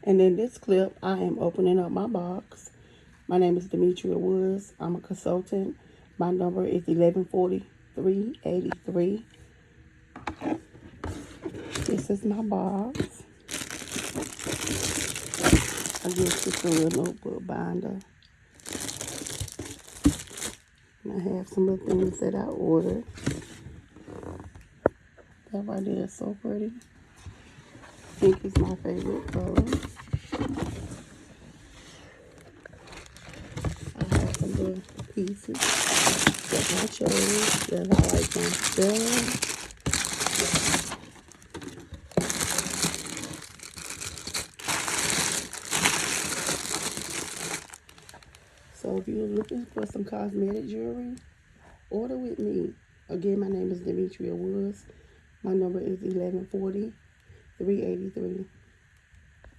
And in this clip, I am opening up my box. My name is Demetria Woods. I'm a consultant. My number is 114383. This is my box. I guess it's a little notebook binder. And I have some of the things that I ordered. That right there is so pretty. Pink is my favorite color. I have some little pieces that I chose that I like myself. So if you're looking for some cosmetic jewelry, order with me. Again, my name is Demetria Woods. My number is 114383.